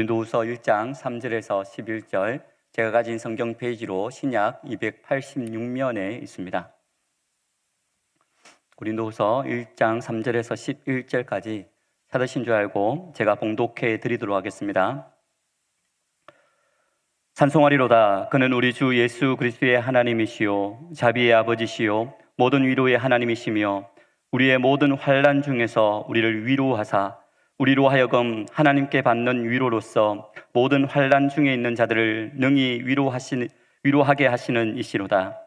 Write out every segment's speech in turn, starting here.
고린도후서 1장 3절에서 11절, 제가 가진 성경 페이지로 신약 286면에 있습니다. 고린도후서 1장 3절에서 11절까지 찾으신 줄 알고 제가 봉독해 드리도록 하겠습니다. 찬송하리로다. 그는 우리 주 예수 그리스도의 하나님이시요 자비의 아버지시요 모든 위로의 하나님이시며 우리의 모든 환난 중에서 우리를 위로하사 우리로 하여금 하나님께 받는 위로로서 모든 환난 중에 있는 자들을 능히 위로하게 하시는 이시로다.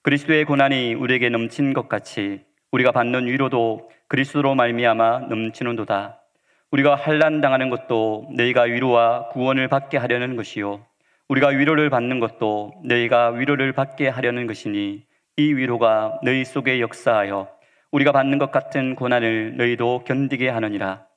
그리스도의 고난이 우리에게 넘친 것 같이 우리가 받는 위로도 그리스도로 말미암아 넘치는도다. 우리가 환난 당하는 것도 너희가 위로와 구원을 받게 하려는 것이요 우리가 위로를 받는 것도 너희가 위로를 받게 하려는 것이니 이 위로가 너희 속에 역사하여 우리가 받는 것 같은 고난을 너희도 견디게 하느니라.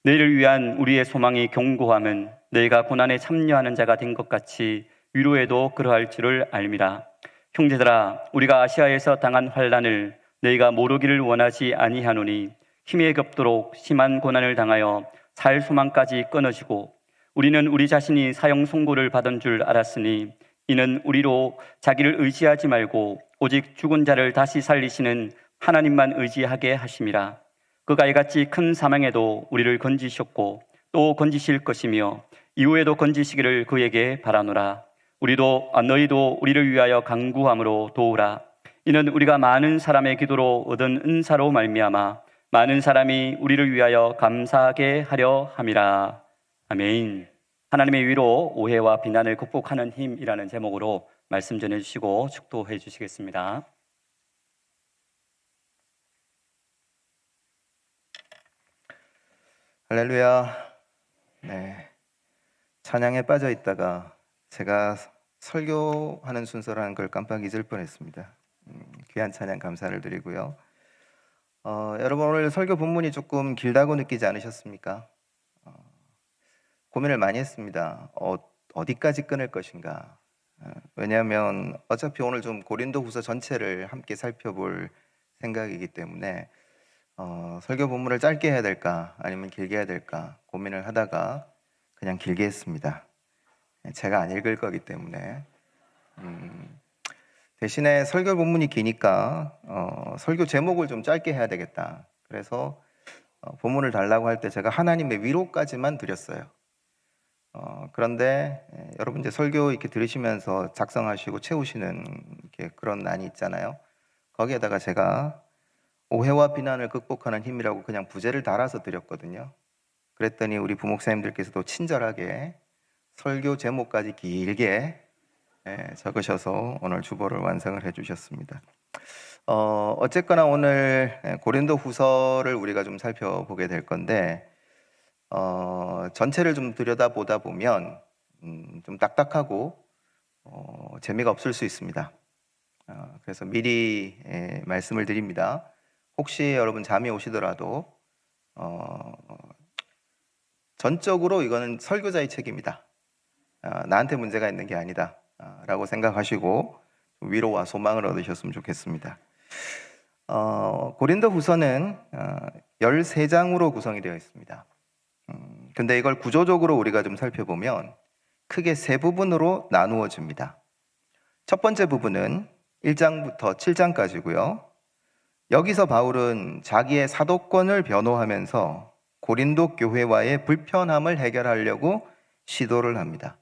너희를 위한 우리의 소망이 견고함은 너희가 고난에 참여하는 자가 된 것 같이 위로에도 그러할 줄을 알미라. 형제들아, 우리가 아시아에서 당한 환난을 너희가 모르기를 원하지 아니하노니 힘에 겹도록 심한 고난을 당하여 살 소망까지 끊어지고 우리는 우리 자신이 사형 선고를 받은 줄 알았으니 이는 우리로 자기를 의지하지 말고 오직 죽은 자를 다시 살리시는 하나님만 의지하게 하심이라. 그가 이같이 큰 사망에도 우리를 건지셨고 또 건지실 것이며 이후에도 건지시기를 그에게 바라노라. 너희도 우리를 위하여 간구함으로 도우라. 이는 우리가 많은 사람의 기도로 얻은 은사로 말미암아 많은 사람이 우리를 위하여 감사하게 하려 함이라. 아멘. 하나님의 위로, 오해와 비난을 극복하는 힘이라는 제목으로 말씀 전해주시고 축도해 주시겠습니다. 할렐루야. 네, 찬양에 빠져 있다가 제가 설교하는 순서라는 걸 깜빡 잊을 뻔했습니다. 귀한 찬양 감사를 드리고요. 여러분, 오늘 설교 본문이 조금 길다고 느끼지 않으셨습니까? 고민을 많이 했습니다. 어디까지 끊을 것인가? 왜냐하면 어차피 오늘 좀 고린도후서 전체를 함께 살펴볼 생각이기 때문에 설교 본문을 짧게 해야 될까 아니면 길게 해야 될까 고민을 하다가 그냥 길게 했습니다. 제가 안 읽을 거기 때문에 대신에 설교 본문이 기니까 설교 제목을 좀 짧게 해야 되겠다. 그래서 본문을 달라고 할 때 제가 하나님의 위로까지만 드렸어요. 그런데 여러분 이제 설교 이렇게 들으시면서 작성하시고 채우시는 그런 난이 있잖아요. 거기에다가 제가 오해와 비난을 극복하는 힘이라고 그냥 부제를 달아서 드렸거든요. 그랬더니 우리 부목사님들께서도 친절하게 설교 제목까지 길게 적으셔서 오늘 주보를 완성을 해주셨습니다. 어쨌거나 오늘 고린도 후서를 우리가 좀 살펴보게 될 건데 전체를 좀 들여다보다 보면 좀 딱딱하고 재미가 없을 수 있습니다. 그래서 미리 말씀을 드립니다. 혹시 여러분 잠이 오시더라도 전적으로 이거는 설교자의 책임이다. 나한테 문제가 있는 게 아니다 라고 생각하시고 위로와 소망을 얻으셨으면 좋겠습니다. 고린도 후서는 13장으로 구성이 되어 있습니다. 근데 이걸 구조적으로 우리가 좀 살펴보면 크게 세 부분으로 나누어집니다. 첫 번째 부분은 1장부터 7장까지고요. 여기서 바울은 자기의 사도권을 변호하면서 고린도 교회와의 불편함을 해결하려고 시도를 합니다.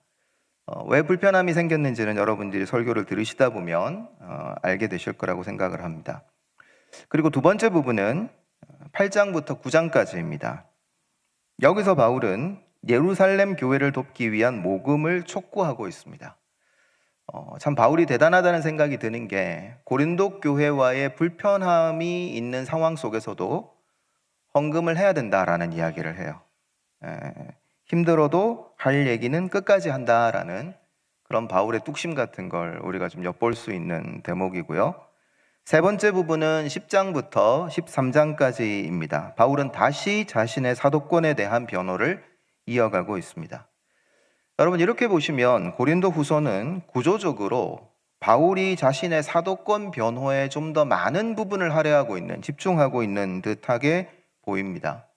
왜 불편함이 생겼는지는 여러분들이 설교를 들으시다 보면 알게 되실 거라고 생각을 합니다. 그리고 두 번째 부분은 8장부터 9장까지입니다. 여기서 바울은 예루살렘 교회를 돕기 위한 모금을 촉구하고 있습니다. 참 바울이 대단하다는 생각이 드는 게 고린도 교회와의 불편함이 있는 상황 속에서도 헌금을 해야 된다라는 이야기를 해요. 힘들어도 할 얘기는 끝까지 한다라는 그런 바울의 뚝심 같은 걸 우리가 좀 엿볼 수 있는 대목이고요. 세 번째 부분은 10장부터 13장까지입니다. 바울은 다시 자신의 사도권에 대한 변호를 이어가고 있습니다. 여러분 이렇게 보시면 고린도 후서는 구조적으로 바울이 자신의 사도권 변호에 좀 더 많은 부분을 할애하고 있는, 집중하고 있는 듯하게 보입니다.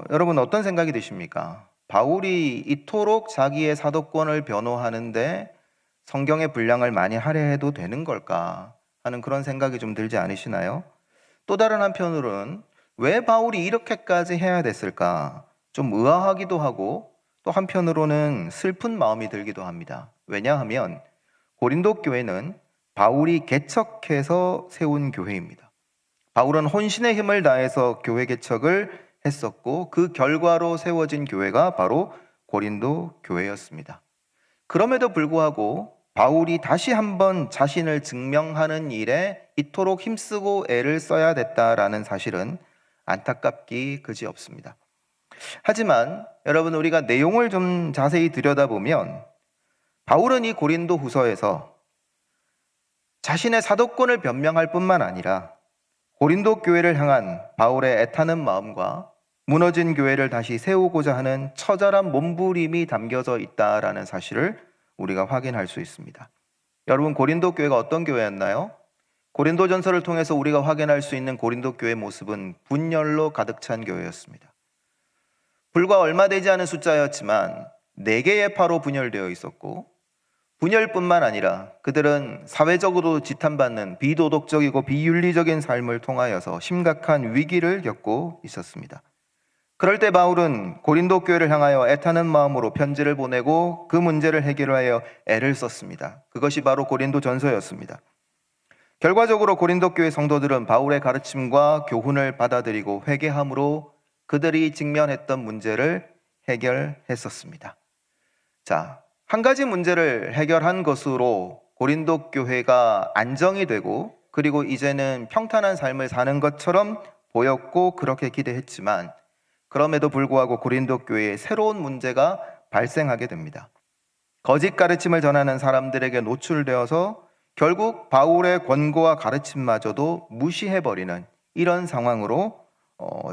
여러분 어떤 생각이 드십니까? 바울이 이토록 자기의 사도권을 변호하는데 성경의 분량을 많이 할애해도 되는 걸까 하는 그런 생각이 좀 들지 않으시나요? 또 다른 한편으로는 왜 바울이 이렇게까지 해야 됐을까? 좀 의아하기도 하고 또 한편으로는 슬픈 마음이 들기도 합니다. 왜냐하면 고린도 교회는 바울이 개척해서 세운 교회입니다. 바울은 혼신의 힘을 다해서 교회 개척을 했었고 그 결과로 세워진 교회가 바로 고린도 교회였습니다. 그럼에도 불구하고 바울이 다시 한번 자신을 증명하는 일에 이토록 힘쓰고 애를 써야 됐다라는 사실은 안타깝기 그지없습니다. 하지만 여러분, 우리가 내용을 좀 자세히 들여다보면 바울은 이 고린도 후서에서 자신의 사도권을 변명할 뿐만 아니라 고린도 교회를 향한 바울의 애타는 마음과 무너진 교회를 다시 세우고자 하는 처절한 몸부림이 담겨져 있다라는 사실을 우리가 확인할 수 있습니다. 여러분, 고린도 교회가 어떤 교회였나요? 고린도전서를 통해서 우리가 확인할 수 있는 고린도 교회의 모습은 분열로 가득 찬 교회였습니다. 불과 얼마 되지 않은 숫자였지만 4개의 파로 분열되어 있었고, 분열뿐만 아니라 그들은 사회적으로 지탄받는 비도덕적이고 비윤리적인 삶을 통하여서 심각한 위기를 겪고 있었습니다. 그럴 때 바울은 고린도 교회를 향하여 애타는 마음으로 편지를 보내고 그 문제를 해결하여 애를 썼습니다. 그것이 바로 고린도 전서였습니다. 결과적으로 고린도 교회 성도들은 바울의 가르침과 교훈을 받아들이고 회개함으로 그들이 직면했던 문제를 해결했었습니다. 자, 한 가지 문제를 해결한 것으로 고린도 교회가 안정이 되고 그리고 이제는 평탄한 삶을 사는 것처럼 보였고 그렇게 기대했지만 그럼에도 불구하고 고린도 교회에 새로운 문제가 발생하게 됩니다. 거짓 가르침을 전하는 사람들에게 노출되어서 결국 바울의 권고와 가르침마저도 무시해버리는 이런 상황으로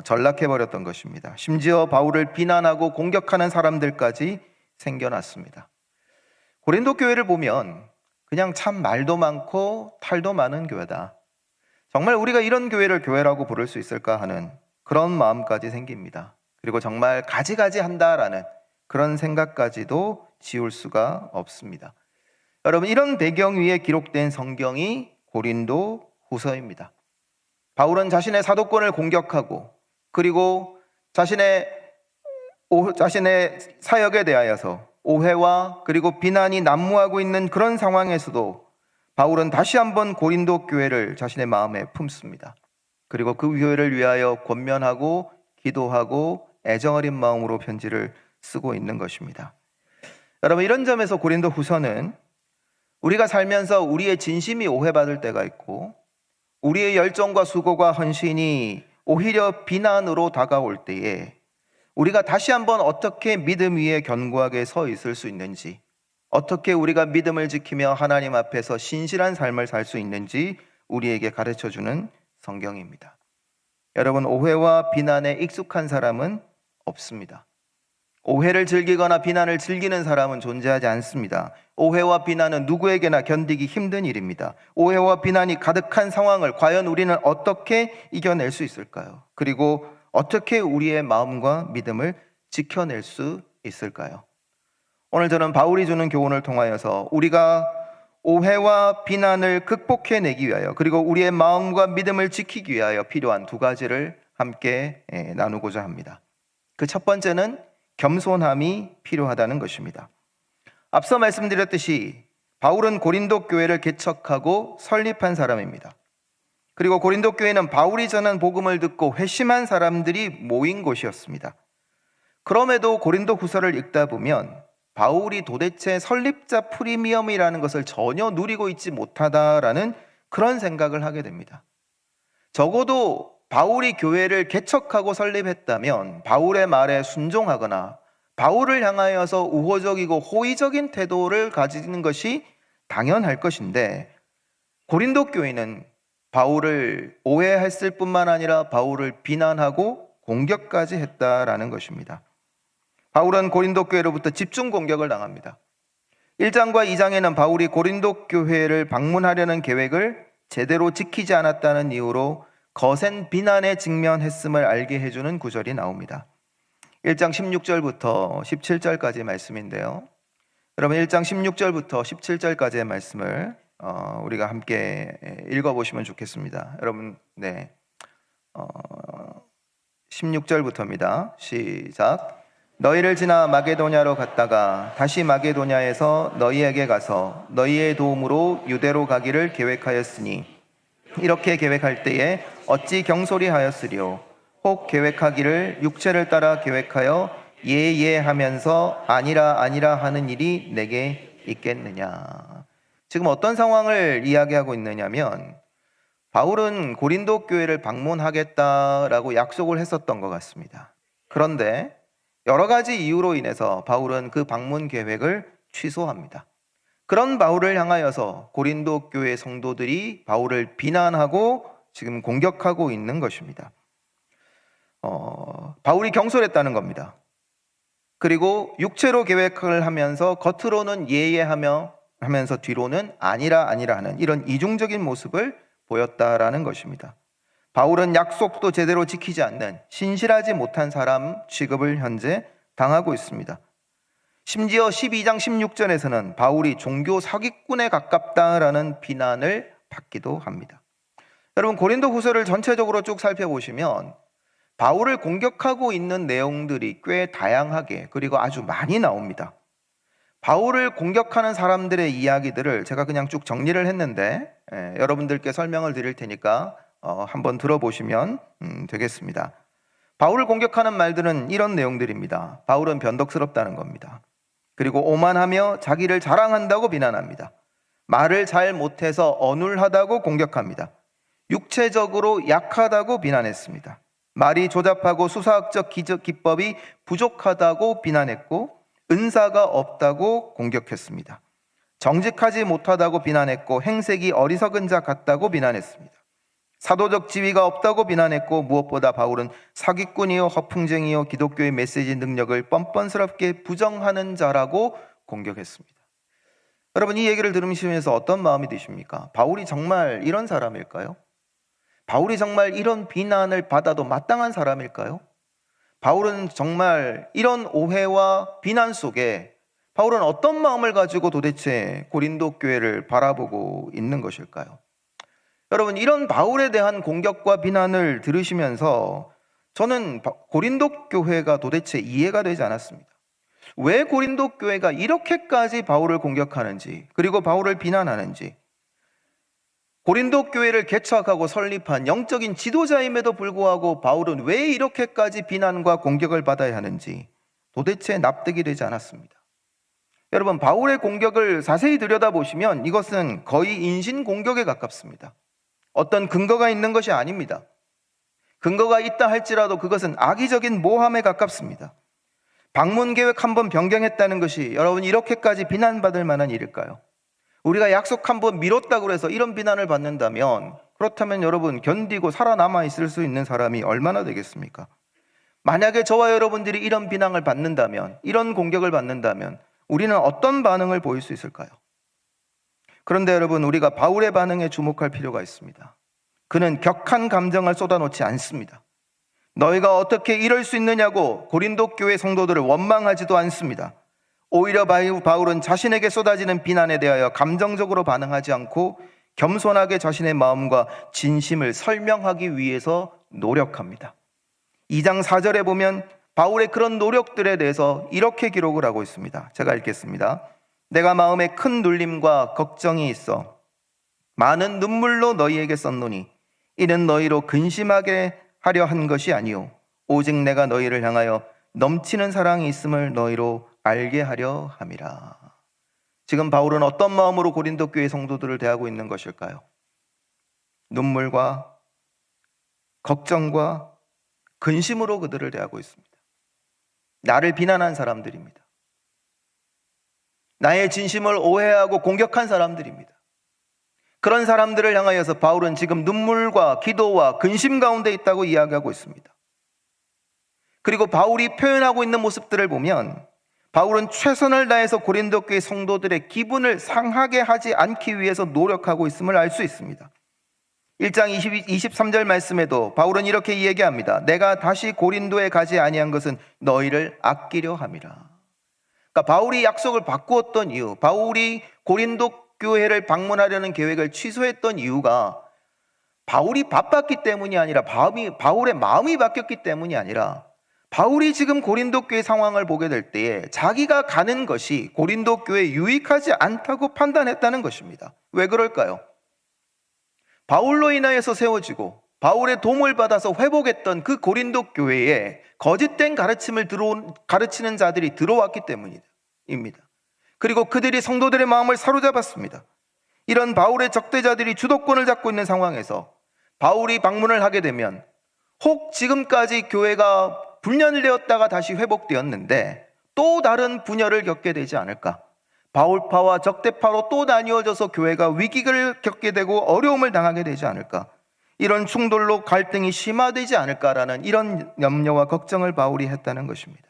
전락해버렸던 것입니다. 심지어 바울을 비난하고 공격하는 사람들까지 생겨났습니다. 고린도 교회를 보면 그냥 참 말도 많고 탈도 많은 교회다. 정말 우리가 이런 교회를 교회라고 부를 수 있을까 하는 그런 마음까지 생깁니다. 그리고 정말 가지가지 한다라는 그런 생각까지도 지울 수가 없습니다. 여러분, 이런 배경 위에 기록된 성경이 고린도 후서입니다. 바울은 자신의 사도권을 공격하고 그리고 자신의 사역에 대하여서 오해와 그리고 비난이 난무하고 있는 그런 상황에서도 바울은 다시 한번 고린도 교회를 자신의 마음에 품습니다. 그리고 그 교회를 위하여 권면하고 기도하고 애정어린 마음으로 편지를 쓰고 있는 것입니다. 여러분, 이런 점에서 고린도 후서는 우리가 살면서 우리의 진심이 오해받을 때가 있고 우리의 열정과 수고가 헌신이 오히려 비난으로 다가올 때에 우리가 다시 한번 어떻게 믿음 위에 견고하게 서 있을 수 있는지, 어떻게 우리가 믿음을 지키며 하나님 앞에서 신실한 삶을 살 수 있는지 우리에게 가르쳐주는 성경입니다. 여러분, 오해와 비난에 익숙한 사람은 없습니다. 오해를 즐기거나 비난을 즐기는 사람은 존재하지 않습니다. 오해와 비난은 누구에게나 견디기 힘든 일입니다. 오해와 비난이 가득한 상황을 과연 우리는 어떻게 이겨낼 수 있을까요? 그리고 어떻게 우리의 마음과 믿음을 지켜낼 수 있을까요? 오늘 저는 바울이 주는 교훈을 통하여서 우리가 오해와 비난을 극복해내기 위하여 그리고 우리의 마음과 믿음을 지키기 위하여 필요한 2가지를 함께 나누고자 합니다. 그 첫 번째는 겸손함이 필요하다는 것입니다. 앞서 말씀드렸듯이 바울은 고린도 교회를 개척하고 설립한 사람입니다. 그리고 고린도 교회는 바울이 전한 복음을 듣고 회심한 사람들이 모인 곳이었습니다. 그럼에도 고린도 후서를 읽다 보면 바울이 도대체 설립자 프리미엄이라는 것을 전혀 누리고 있지 못하다라는 그런 생각을 하게 됩니다. 적어도 바울이 교회를 개척하고 설립했다면 바울의 말에 순종하거나 바울을 향하여서 우호적이고 호의적인 태도를 가지는 것이 당연할 것인데 고린도 교회는 바울을 오해했을 뿐만 아니라 바울을 비난하고 공격까지 했다라는 것입니다. 바울은 고린도 교회로부터 집중 공격을 당합니다. 1장과 2장에는 바울이 고린도 교회를 방문하려는 계획을 제대로 지키지 않았다는 이유로 거센 비난에 직면했음을 알게 해주는 구절이 나옵니다. 1장 16절부터 17절까지의 말씀인데요. 여러분 1장 16절부터 17절까지의 말씀을 우리가 함께 읽어보시면 좋겠습니다. 여러분 16절부터입니다. 시작. 너희를 지나 마게도냐로 갔다가 다시 마게도냐에서 너희에게 가서 너희의 도움으로 유대로 가기를 계획하였으니 이렇게 계획할 때에 어찌 경솔히하였으리요. 혹 계획하기를 육체를 따라 계획하여 예예 하면서 아니라 아니라 하는 일이 내게 있겠느냐. 지금 어떤 상황을 이야기하고 있느냐면 바울은 고린도 교회를 방문하겠다라고 약속을 했었던 것 같습니다. 그런데 여러 가지 이유로 인해서 바울은 그 방문 계획을 취소합니다. 그런 바울을 향하여서 고린도 교회 성도들이 바울을 비난하고 지금 공격하고 있는 것입니다. 바울이 경솔했다는 겁니다. 그리고 육체로 계획을 하면서 겉으로는 예예하면서 뒤로는 아니라 아니라 하는 이런 이중적인 모습을 보였다라는 것입니다. 바울은 약속도 제대로 지키지 않는 신실하지 못한 사람 취급을 현재 당하고 있습니다. 심지어 12장 16절에서는 바울이 종교 사기꾼에 가깝다라는 비난을 받기도 합니다. 여러분 고린도 후서를 전체적으로 쭉 살펴보시면 바울을 공격하고 있는 내용들이 꽤 다양하게 그리고 아주 많이 나옵니다. 바울을 공격하는 사람들의 이야기들을 제가 그냥 쭉 정리를 했는데 여러분들께 설명을 드릴 테니까 한번 들어보시면 되겠습니다. 바울을 공격하는 말들은 이런 내용들입니다. 바울은 변덕스럽다는 겁니다. 그리고 오만하며 자기를 자랑한다고 비난합니다. 말을 잘 못해서 어눌하다고 공격합니다. 육체적으로 약하다고 비난했습니다. 말이 조잡하고 수사학적 기법이 부족하다고 비난했고 은사가 없다고 공격했습니다. 정직하지 못하다고 비난했고 행색이 어리석은 자 같다고 비난했습니다. 사도적 지위가 없다고 비난했고 무엇보다 바울은 사기꾼이요 허풍쟁이요 기독교의 메시지 능력을 뻔뻔스럽게 부정하는 자라고 공격했습니다. 여러분 이 얘기를 들으시면서 어떤 마음이 드십니까? 바울이 정말 이런 사람일까요? 바울이 정말 이런 비난을 받아도 마땅한 사람일까요? 바울은 정말 이런 오해와 비난 속에 바울은 어떤 마음을 가지고 도대체 고린도 교회를 바라보고 있는 것일까요? 여러분 이런 바울에 대한 공격과 비난을 들으시면서 저는 고린도 교회가 도대체 이해가 되지 않았습니다. 왜 고린도 교회가 이렇게까지 바울을 공격하는지 그리고 바울을 비난하는지 고린도 교회를 개척하고 설립한 영적인 지도자임에도 불구하고 바울은 왜 이렇게까지 비난과 공격을 받아야 하는지 도대체 납득이 되지 않았습니다. 여러분 바울의 공격을 자세히 들여다보시면 이것은 거의 인신공격에 가깝습니다. 어떤 근거가 있는 것이 아닙니다. 근거가 있다 할지라도 그것은 악의적인 모함에 가깝습니다. 방문 계획 한번 변경했다는 것이 여러분 이렇게까지 비난받을 만한 일일까요? 우리가 약속 한번 미뤘다고 해서 이런 비난을 받는다면 그렇다면 여러분 견디고 살아남아 있을 수 있는 사람이 얼마나 되겠습니까? 만약에 저와 여러분들이 이런 비난을 받는다면 이런 공격을 받는다면 우리는 어떤 반응을 보일 수 있을까요? 그런데 여러분 우리가 바울의 반응에 주목할 필요가 있습니다. 그는 격한 감정을 쏟아놓지 않습니다. 너희가 어떻게 이럴 수 있느냐고 고린도 교회 성도들을 원망하지도 않습니다. 오히려 바울은 자신에게 쏟아지는 비난에 대하여 감정적으로 반응하지 않고 겸손하게 자신의 마음과 진심을 설명하기 위해서 노력합니다. 2장 4절에 보면 바울의 그런 노력들에 대해서 이렇게 기록을 하고 있습니다. 제가 읽겠습니다. 내가 마음에 큰 눌림과 걱정이 있어 많은 눈물로 너희에게 썼노니 이는 너희로 근심하게 하려 한 것이 아니요 오직 내가 너희를 향하여 넘치는 사랑이 있음을 너희로 알게 하려 함이라. 지금 바울은 어떤 마음으로 고린도 교회 성도들을 대하고 있는 것일까요? 눈물과 걱정과 근심으로 그들을 대하고 있습니다. 나를 비난한 사람들입니다. 나의 진심을 오해하고 공격한 사람들입니다. 그런 사람들을 향하여서 바울은 지금 눈물과 기도와 근심 가운데 있다고 이야기하고 있습니다. 그리고 바울이 표현하고 있는 모습들을 보면 바울은 최선을 다해서 고린도 교회 성도들의 기분을 상하게 하지 않기 위해서 노력하고 있음을 알 수 있습니다. 1장 23절 말씀에도 바울은 이렇게 얘기합니다. 내가 다시 고린도에 가지 아니한 것은 너희를 아끼려 함이라. 그러니까 바울이 약속을 바꾸었던 이유, 바울이 고린도 교회를 방문하려는 계획을 취소했던 이유가 바울이 바빴기 때문이 아니라 바울의 마음이 바뀌었기 때문이 아니라 바울이 지금 고린도 교회 상황을 보게 될 때에 자기가 가는 것이 고린도 교회에 유익하지 않다고 판단했다는 것입니다. 왜 그럴까요? 바울로 인하여서 세워지고 바울의 도움을 받아서 회복했던 그 고린도 교회에 거짓된 가르침을 가르치는 자들이 들어왔기 때문입니다. 그리고 그들이 성도들의 마음을 사로잡았습니다. 이런 바울의 적대자들이 주도권을 잡고 있는 상황에서 바울이 방문을 하게 되면 혹 지금까지 교회가 분열되었다가 다시 회복되었는데 또 다른 분열을 겪게 되지 않을까? 바울파와 적대파로 또 나뉘어져서 교회가 위기를 겪게 되고 어려움을 당하게 되지 않을까? 이런 충돌로 갈등이 심화되지 않을까라는 이런 염려와 걱정을 바울이 했다는 것입니다.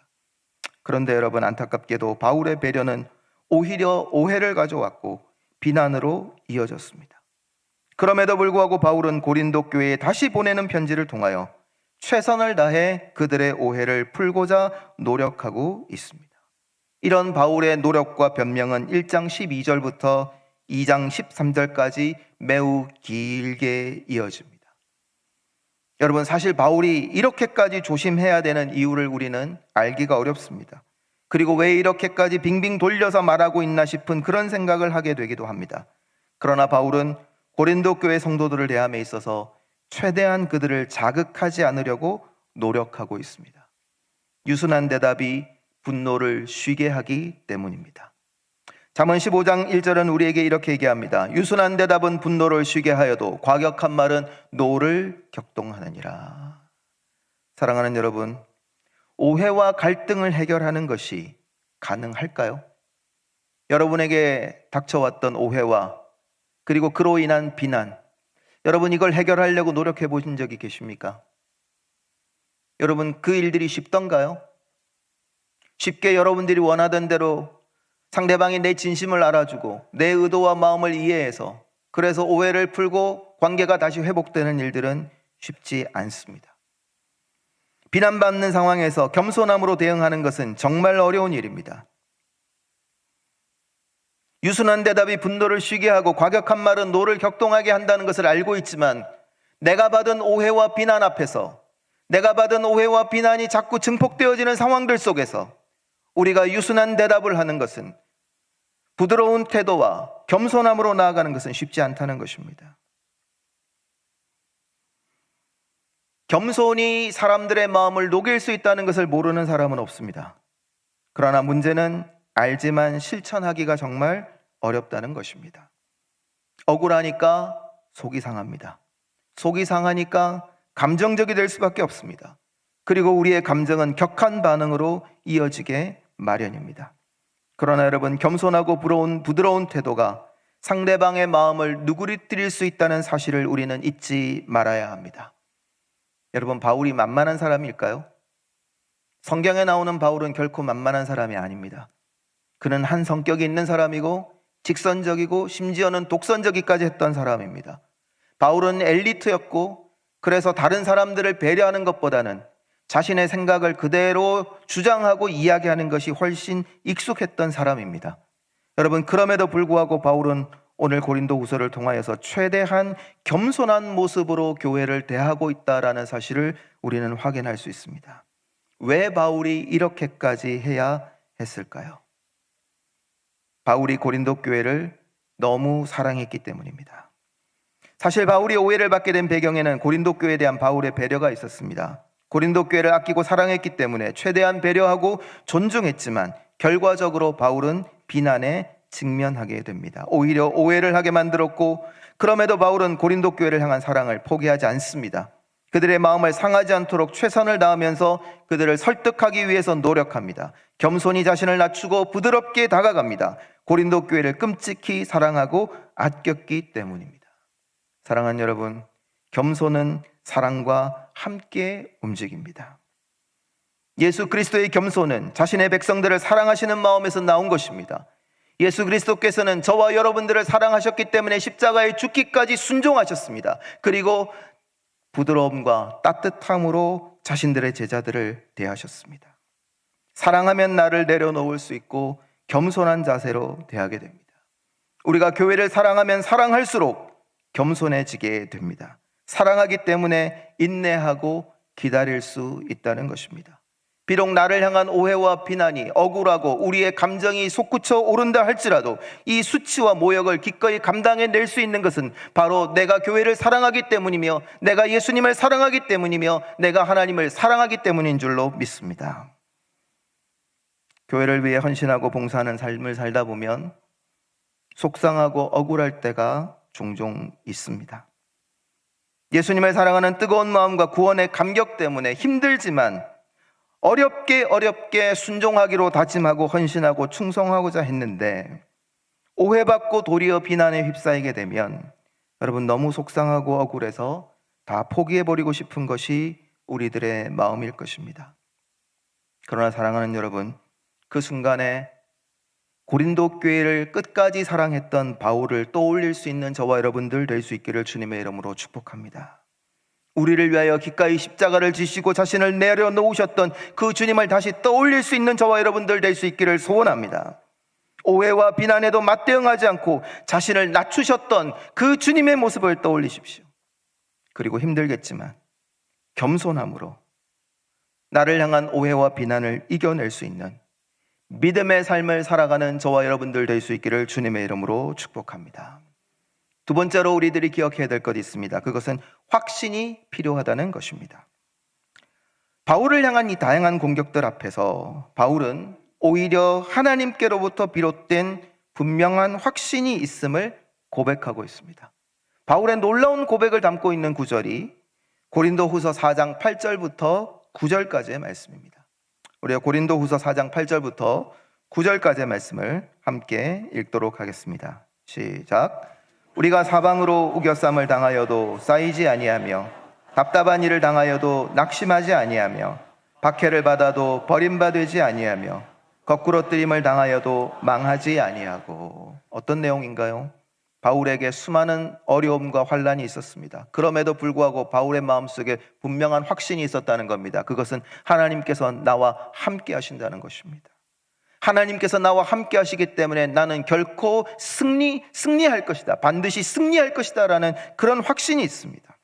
그런데 여러분, 안타깝게도 바울의 배려는 오히려 오해를 가져왔고 비난으로 이어졌습니다. 그럼에도 불구하고 바울은 고린도 교회에 다시 보내는 편지를 통하여 최선을 다해 그들의 오해를 풀고자 노력하고 있습니다. 이런 바울의 노력과 변명은 1장 12절부터 2장 13절까지 매우 길게 이어집니다. 여러분, 사실 바울이 이렇게까지 조심해야 되는 이유를 우리는 알기가 어렵습니다. 그리고 왜 이렇게까지 빙빙 돌려서 말하고 있나 싶은 그런 생각을 하게 되기도 합니다. 그러나 바울은 고린도 교회 성도들을 대함에 있어서 최대한 그들을 자극하지 않으려고 노력하고 있습니다. 유순한 대답이 분노를 쉬게 하기 때문입니다. 잠언 15장 1절은 우리에게 이렇게 얘기합니다. 유순한 대답은 분노를 쉬게 하여도 과격한 말은 노를 격동하느니라. 사랑하는 여러분, 오해와 갈등을 해결하는 것이 가능할까요? 여러분에게 닥쳐왔던 오해와 그리고 그로 인한 비난, 여러분 이걸 해결하려고 노력해 보신 적이 계십니까? 여러분, 그 일들이 쉽던가요? 쉽게 여러분들이 원하던 대로 상대방이 내 진심을 알아주고 내 의도와 마음을 이해해서 그래서 오해를 풀고 관계가 다시 회복되는 일들은 쉽지 않습니다. 비난받는 상황에서 겸손함으로 대응하는 것은 정말 어려운 일입니다. 유순한 대답이 분노를 쉬게 하고 과격한 말은 노를 격동하게 한다는 것을 알고 있지만 내가 받은 오해와 비난 앞에서, 내가 받은 오해와 비난이 자꾸 증폭되어지는 상황들 속에서 우리가 유순한 대답을 하는 것은, 부드러운 태도와 겸손함으로 나아가는 것은 쉽지 않다는 것입니다. 겸손이 사람들의 마음을 녹일 수 있다는 것을 모르는 사람은 없습니다. 그러나 문제는 알지만 실천하기가 정말 어렵다는 것입니다. 억울하니까 속이 상합니다. 속이 상하니까 감정적이 될 수밖에 없습니다. 그리고 우리의 감정은 격한 반응으로 이어지게 마련입니다. 그러나 여러분, 겸손하고 부드러운 태도가 상대방의 마음을 누그러뜨릴 수 있다는 사실을 우리는 잊지 말아야 합니다. 여러분, 바울이 만만한 사람일까요? 성경에 나오는 바울은 결코 만만한 사람이 아닙니다. 그는 한 성격이 있는 사람이고 직선적이고 심지어는 독선적이까지 했던 사람입니다. 바울은 엘리트였고 그래서 다른 사람들을 배려하는 것보다는 자신의 생각을 그대로 주장하고 이야기하는 것이 훨씬 익숙했던 사람입니다. 여러분, 그럼에도 불구하고 바울은 오늘 고린도후서를 통하여서 최대한 겸손한 모습으로 교회를 대하고 있다라는 사실을 우리는 확인할 수 있습니다. 왜 바울이 이렇게까지 해야 했을까요? 바울이 고린도 교회를 너무 사랑했기 때문입니다. 사실 바울이 오해를 받게 된 배경에는 고린도 교회에 대한 바울의 배려가 있었습니다. 고린도 교회를 아끼고 사랑했기 때문에 최대한 배려하고 존중했지만 결과적으로 바울은 비난에 직면하게 됩니다. 오히려 오해를 하게 만들었고, 그럼에도 바울은 고린도 교회를 향한 사랑을 포기하지 않습니다. 그들의 마음을 상하지 않도록 최선을 다하면서 그들을 설득하기 위해서 노력합니다. 겸손히 자신을 낮추고 부드럽게 다가갑니다. 고린도 교회를 끔찍히 사랑하고 아꼈기 때문입니다. 사랑하는 여러분, 겸손은 사랑과 함께 움직입니다. 예수 그리스도의 겸손은 자신의 백성들을 사랑하시는 마음에서 나온 것입니다. 예수 그리스도께서는 저와 여러분들을 사랑하셨기 때문에 십자가에 죽기까지 순종하셨습니다. 그리고 부드러움과 따뜻함으로 자신들의 제자들을 대하셨습니다. 사랑하면 나를 내려놓을 수 있고 겸손한 자세로 대하게 됩니다. 우리가 교회를 사랑하면 사랑할수록 겸손해지게 됩니다. 사랑하기 때문에 인내하고 기다릴 수 있다는 것입니다. 비록 나를 향한 오해와 비난이 억울하고 우리의 감정이 솟구쳐 오른다 할지라도 이 수치와 모욕을 기꺼이 감당해낼 수 있는 것은 바로 내가 교회를 사랑하기 때문이며 내가 예수님을 사랑하기 때문이며 내가 하나님을 사랑하기 때문인 줄로 믿습니다. 교회를 위해 헌신하고 봉사하는 삶을 살다 보면 속상하고 억울할 때가 종종 있습니다. 예수님을 사랑하는 뜨거운 마음과 구원의 감격 때문에 힘들지만 어렵게 순종하기로 다짐하고 헌신하고 충성하고자 했는데 오해받고 도리어 비난에 휩싸이게 되면 여러분 너무 속상하고 억울해서 다 포기해버리고 싶은 것이 우리들의 마음일 것입니다. 그러나 사랑하는 여러분, 그 순간에 고린도 교회를 끝까지 사랑했던 바울을 떠올릴 수 있는 저와 여러분들 될 수 있기를 주님의 이름으로 축복합니다. 우리를 위하여 기꺼이 십자가를 지시고 자신을 내려놓으셨던 그 주님을 다시 떠올릴 수 있는 저와 여러분들 될 수 있기를 소원합니다. 오해와 비난에도 맞대응하지 않고 자신을 낮추셨던 그 주님의 모습을 떠올리십시오. 그리고 힘들겠지만 겸손함으로 나를 향한 오해와 비난을 이겨낼 수 있는 믿음의 삶을 살아가는 저와 여러분들 될 수 있기를 주님의 이름으로 축복합니다. 두 번째로 우리들이 기억해야 될 것이 있습니다. 그것은 확신이 필요하다는 것입니다. 바울을 향한 이 다양한 공격들 앞에서 바울은 오히려 하나님께로부터 비롯된 분명한 확신이 있음을 고백하고 있습니다. 바울의 놀라운 고백을 담고 있는 구절이 고린도후서 4장 8절부터 9절까지의 말씀입니다. 우리가 고린도후서 4장 8절부터 9절까지의 말씀을 함께 읽도록 하겠습니다. 시작. 우리가 사방으로 우겨쌈을 당하여도 쌓이지 아니하며 답답한 일을 당하여도 낙심하지 아니하며 박해를 받아도 버림받지 아니하며 거꾸로 뜨림을 당하여도 망하지 아니하고. 어떤 내용인가요? 바울에게 수많은 어려움과 환난이 있었습니다. 그럼에도 불구하고 바울의 마음속에 분명한 확신이 있었다는 겁니다. 그것은 하나님께서 나와 함께 하신다는 것입니다. 하나님께서 나와 함께 하시기 때문에 나는 결코 승리할 것이다. 반드시 승리할 것이다 라는 그런 확신이 있습니다.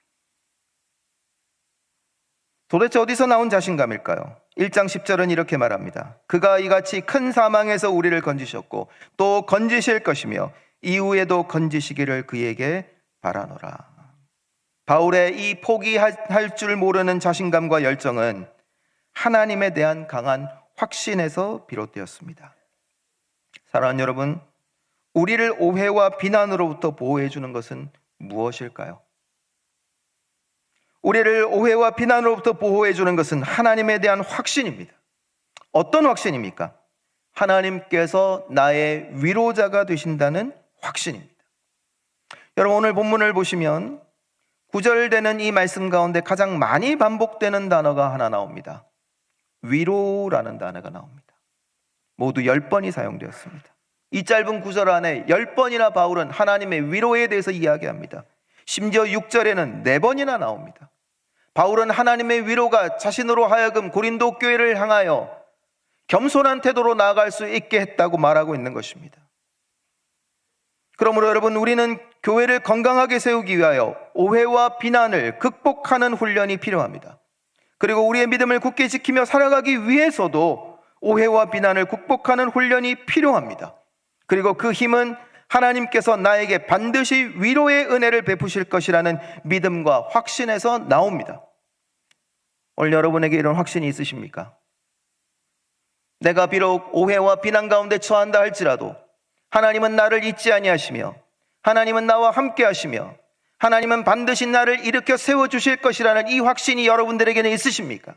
도대체 어디서 나온 자신감일까요? 1장 10절은 이렇게 말합니다. 그가 이같이 큰 사망에서 우리를 건지셨고 또 건지실 것이며 이후에도 건지시기를 그에게 바라노라. 바울의 이 포기할 줄 모르는 자신감과 열정은 하나님에 대한 강한 확신에서 비롯되었습니다. 사랑하는 여러분, 우리를 오해와 비난으로부터 보호해 주는 것은 무엇일까요? 우리를 오해와 비난으로부터 보호해 주는 것은 하나님에 대한 확신입니다. 어떤 확신입니까? 하나님께서 나의 위로자가 되신다는 확신입니다. 여러분, 오늘 본문을 보시면 구절되는 이 말씀 가운데 가장 많이 반복되는 단어가 하나 나옵니다. 위로라는 단어가 나옵니다. 모두 10번이 사용되었습니다. 이 짧은 구절 안에 10번이나 바울은 하나님의 위로에 대해서 이야기합니다. 심지어 6절에는 4번이나 나옵니다. 바울은 하나님의 위로가 자신으로 하여금 고린도 교회를 향하여 겸손한 태도로 나아갈 수 있게 했다고 말하고 있는 것입니다. 그러므로 여러분, 우리는 교회를 건강하게 세우기 위하여 오해와 비난을 극복하는 훈련이 필요합니다. 그리고 우리의 믿음을 굳게 지키며 살아가기 위해서도 오해와 비난을 극복하는 훈련이 필요합니다. 그리고 그 힘은 하나님께서 나에게 반드시 위로의 은혜를 베푸실 것이라는 믿음과 확신에서 나옵니다. 오늘 여러분에게 이런 확신이 있으십니까? 내가 비록 오해와 비난 가운데 처한다 할지라도 하나님은 나를 잊지 아니하시며 하나님은 나와 함께 하시며 하나님은 반드시 나를 일으켜 세워주실 것이라는 이 확신이 여러분들에게는 있으십니까?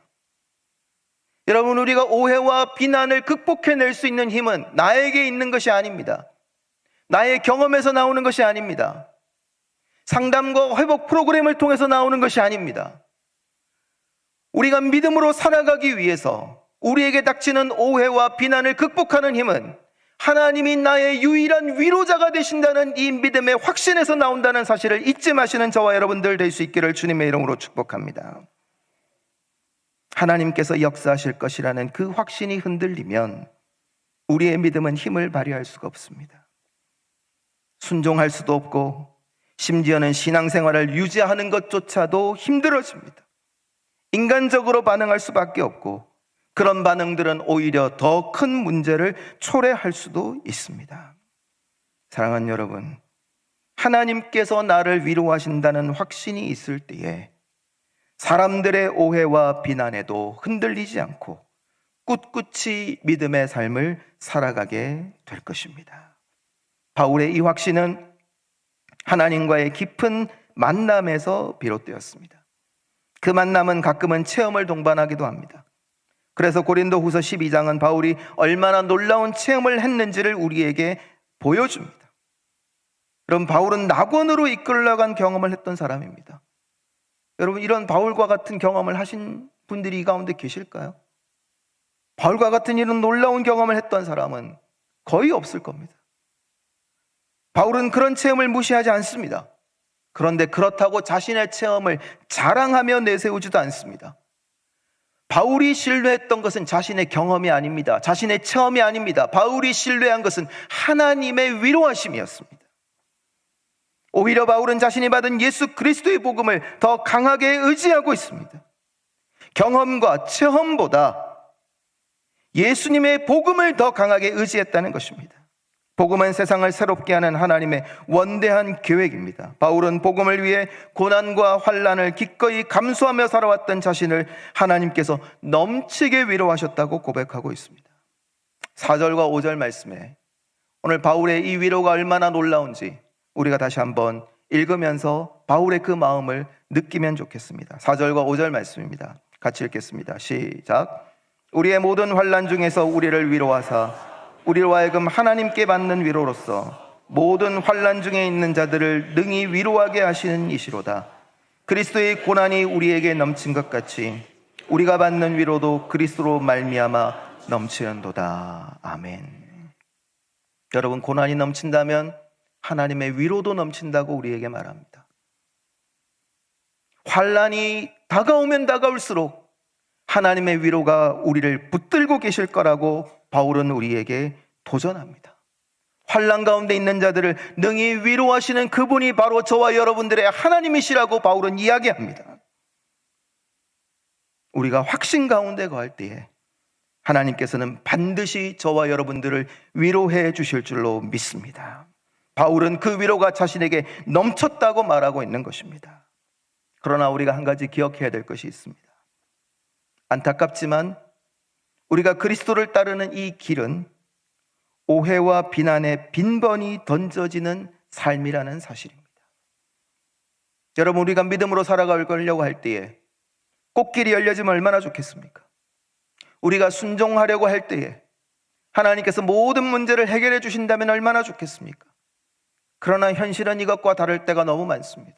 여러분, 우리가 오해와 비난을 극복해낼 수 있는 힘은 나에게 있는 것이 아닙니다. 나의 경험에서 나오는 것이 아닙니다. 상담과 회복 프로그램을 통해서 나오는 것이 아닙니다. 우리가 믿음으로 살아가기 위해서 우리에게 닥치는 오해와 비난을 극복하는 힘은 하나님이 나의 유일한 위로자가 되신다는 이 믿음의 확신에서 나온다는 사실을 잊지 마시는 저와 여러분들 될 수 있기를 주님의 이름으로 축복합니다. 하나님께서 역사하실 것이라는 그 확신이 흔들리면 우리의 믿음은 힘을 발휘할 수가 없습니다. 순종할 수도 없고 심지어는 신앙생활을 유지하는 것조차도 힘들어집니다. 인간적으로 반응할 수밖에 없고 그런 반응들은 오히려 더 큰 문제를 초래할 수도 있습니다. 사랑하는 여러분, 하나님께서 나를 위로하신다는 확신이 있을 때에 사람들의 오해와 비난에도 흔들리지 않고 꿋꿋이 믿음의 삶을 살아가게 될 것입니다. 바울의 이 확신은 하나님과의 깊은 만남에서 비롯되었습니다. 그 만남은 가끔은 체험을 동반하기도 합니다. 그래서 고린도후서 12장은 바울이 얼마나 놀라운 체험을 했는지를 우리에게 보여줍니다. 여러분, 바울은 낙원으로 이끌려간 경험을 했던 사람입니다. 여러분, 이런 바울과 같은 경험을 하신 분들이 이 가운데 계실까요? 바울과 같은 이런 놀라운 경험을 했던 사람은 거의 없을 겁니다. 바울은 그런 체험을 무시하지 않습니다. 그런데 그렇다고 자신의 체험을 자랑하며 내세우지도 않습니다. 바울이 신뢰했던 것은 자신의 경험이 아닙니다. 자신의 체험이 아닙니다. 바울이 신뢰한 것은 하나님의 위로하심이었습니다. 오히려 바울은 자신이 받은 예수 그리스도의 복음을 더 강하게 의지하고 있습니다. 경험과 체험보다 예수님의 복음을 더 강하게 의지했다는 것입니다. 복음은 세상을 새롭게 하는 하나님의 원대한 계획입니다. 바울은 복음을 위해 고난과 환난을 기꺼이 감수하며 살아왔던 자신을 하나님께서 넘치게 위로하셨다고 고백하고 있습니다. 4절과 5절 말씀에 오늘 바울의 이 위로가 얼마나 놀라운지 우리가 다시 한번 읽으면서 바울의 그 마음을 느끼면 좋겠습니다. 4절과 5절 말씀입니다. 같이 읽겠습니다. 시작. 우리의 모든 환난 중에서 우리를 위로하사 우리로 하여금 하나님께 받는 위로로서 모든 환난 중에 있는 자들을 능히 위로하게 하시는 이시로다. 그리스도의 고난이 우리에게 넘친 것 같이 우리가 받는 위로도 그리스도로 말미암아 넘치는도다. 아멘. 여러분, 고난이 넘친다면 하나님의 위로도 넘친다고 우리에게 말합니다. 환난이 다가오면 다가올수록 하나님의 위로가 우리를 붙들고 계실 거라고 바울은 우리에게 도전합니다. 환난 가운데 있는 자들을 능히 위로하시는 그분이 바로 저와 여러분들의 하나님이시라고 바울은 이야기합니다. 우리가 확신 가운데 거할 때에 하나님께서는 반드시 저와 여러분들을 위로해 주실 줄로 믿습니다. 바울은 그 위로가 자신에게 넘쳤다고 말하고 있는 것입니다. 그러나 우리가 한 가지 기억해야 될 것이 있습니다. 안타깝지만 우리가 그리스도를 따르는 이 길은 오해와 비난에 빈번히 던져지는 삶이라는 사실입니다. 여러분, 우리가 믿음으로 살아가려고 할 때에 꽃길이 열려지면 얼마나 좋겠습니까? 우리가 순종하려고 할 때에 하나님께서 모든 문제를 해결해 주신다면 얼마나 좋겠습니까? 그러나 현실은 이것과 다를 때가 너무 많습니다.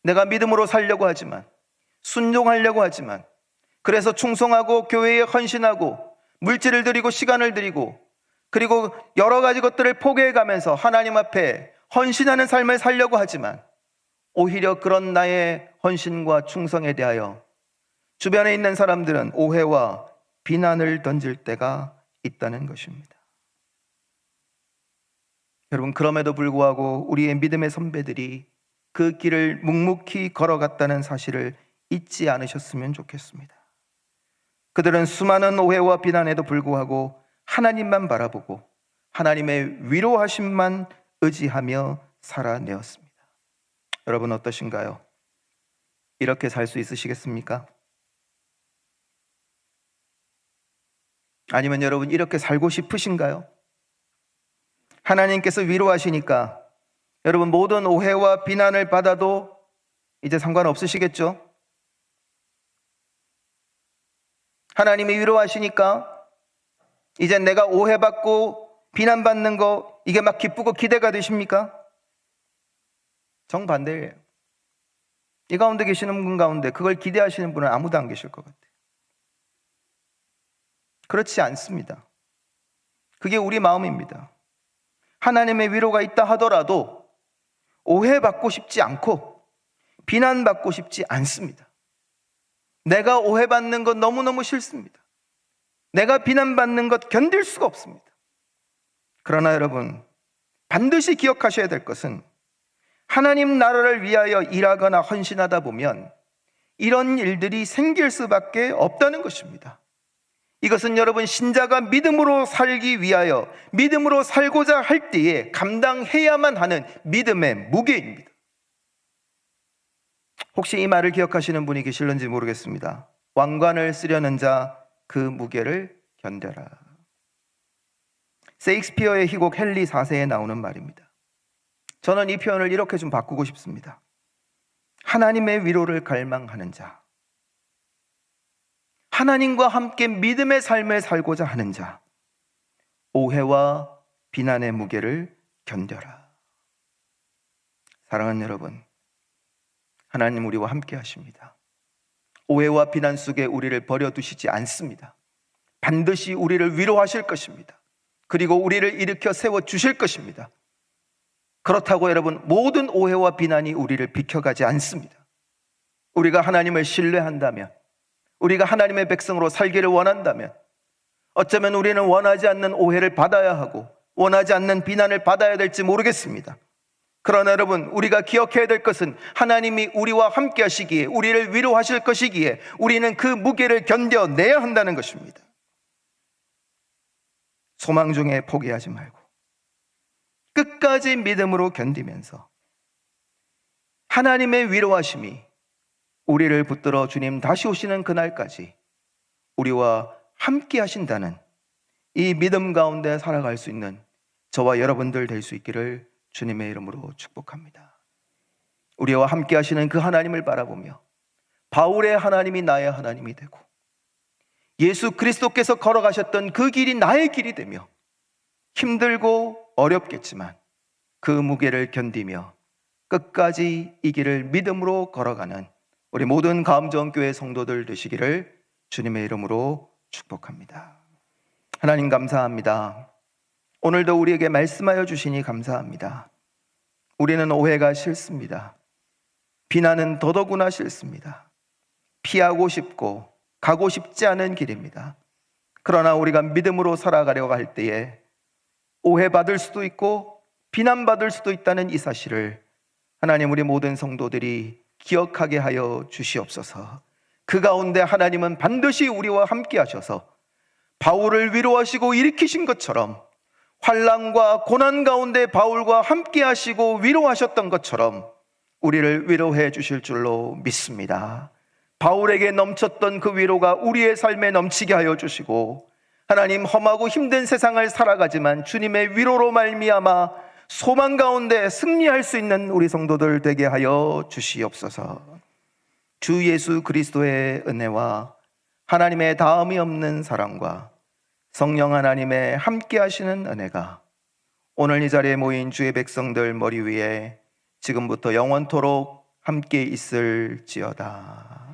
내가 믿음으로 살려고 하지만, 순종하려고 하지만, 그래서 충성하고 교회에 헌신하고 물질을 드리고 시간을 드리고 그리고 여러 가지 것들을 포기해가면서 하나님 앞에 헌신하는 삶을 살려고 하지만 오히려 그런 나의 헌신과 충성에 대하여 주변에 있는 사람들은 오해와 비난을 던질 때가 있다는 것입니다. 여러분, 그럼에도 불구하고 우리의 믿음의 선배들이 그 길을 묵묵히 걸어갔다는 사실을 잊지 않으셨으면 좋겠습니다. 그들은 수많은 오해와 비난에도 불구하고 하나님만 바라보고 하나님의 위로하심만 의지하며 살아내었습니다. 여러분, 어떠신가요? 이렇게 살 수 있으시겠습니까? 아니면 여러분, 이렇게 살고 싶으신가요? 하나님께서 위로하시니까 여러분, 모든 오해와 비난을 받아도 이제 상관없으시겠죠? 하나님이 위로하시니까 이제 내가 오해받고 비난받는 거 이게 막 기쁘고 기대가 되십니까? 정반대예요. 이 가운데 계시는 분 가운데 그걸 기대하시는 분은 아무도 안 계실 것 같아요. 그렇지 않습니다. 그게 우리 마음입니다. 하나님의 위로가 있다 하더라도 오해받고 싶지 않고 비난받고 싶지 않습니다. 내가 오해받는 것 너무너무 싫습니다. 내가 비난받는 것 견딜 수가 없습니다. 그러나 여러분, 반드시 기억하셔야 될 것은 하나님 나라를 위하여 일하거나 헌신하다 보면 이런 일들이 생길 수밖에 없다는 것입니다. 이것은 여러분, 신자가 믿음으로 살기 위하여 믿음으로 살고자 할 때에 감당해야만 하는 믿음의 무게입니다. 혹시 이 말을 기억하시는 분이 계실는지 모르겠습니다. 왕관을 쓰려는 자 그 무게를 견뎌라. 셰익스피어의 희곡 헨리 4세에 나오는 말입니다. 저는 이 표현을 이렇게 좀 바꾸고 싶습니다. 하나님의 위로를 갈망하는 자, 하나님과 함께 믿음의 삶을 살고자 하는 자, 오해와 비난의 무게를 견뎌라. 사랑하는 여러분, 하나님 우리와 함께 하십니다. 오해와 비난 속에 우리를 버려두시지 않습니다. 반드시 우리를 위로하실 것입니다. 그리고 우리를 일으켜 세워주실 것입니다. 그렇다고 여러분, 모든 오해와 비난이 우리를 비켜가지 않습니다. 우리가 하나님을 신뢰한다면, 우리가 하나님의 백성으로 살기를 원한다면, 어쩌면 우리는 원하지 않는 오해를 받아야 하고 원하지 않는 비난을 받아야 될지 모르겠습니다. 그러나 여러분, 우리가 기억해야 될 것은 하나님이 우리와 함께 하시기에, 우리를 위로하실 것이기에 우리는 그 무게를 견뎌내야 한다는 것입니다. 소망 중에 포기하지 말고 끝까지 믿음으로 견디면서 하나님의 위로하심이 우리를 붙들어 주님 다시 오시는 그날까지 우리와 함께 하신다는 이 믿음 가운데 살아갈 수 있는 저와 여러분들 될 수 있기를 주님의 이름으로 축복합니다. 우리와 함께 하시는 그 하나님을 바라보며 바울의 하나님이 나의 하나님이 되고 예수 그리스도께서 걸어가셨던 그 길이 나의 길이 되며 힘들고 어렵겠지만 그 무게를 견디며 끝까지 이 길을 믿음으로 걸어가는 우리 모든 가음정교회 성도들 되시기를 주님의 이름으로 축복합니다. 하나님 감사합니다. 오늘도 우리에게 말씀하여 주시니 감사합니다. 우리는 오해가 싫습니다. 비난은 더더구나 싫습니다. 피하고 싶고 가고 싶지 않은 길입니다. 그러나 우리가 믿음으로 살아가려고 할 때에 오해받을 수도 있고 비난받을 수도 있다는 이 사실을 하나님 우리 모든 성도들이 기억하게 하여 주시옵소서. 그 가운데 하나님은 반드시 우리와 함께 하셔서 바울을 위로하시고 일으키신 것처럼 환난과 고난 가운데 바울과 함께 하시고 위로하셨던 것처럼 우리를 위로해 주실 줄로 믿습니다. 바울에게 넘쳤던 그 위로가 우리의 삶에 넘치게 하여 주시고 하나님, 험하고 힘든 세상을 살아가지만 주님의 위로로 말미암아 소망 가운데 승리할 수 있는 우리 성도들 되게 하여 주시옵소서. 주 예수 그리스도의 은혜와 하나님의 다음이 없는 사랑과 성령 하나님의 함께 하시는 은혜가 오늘 이 자리에 모인 주의 백성들 머리 위에 지금부터 영원토록 함께 있을지어다.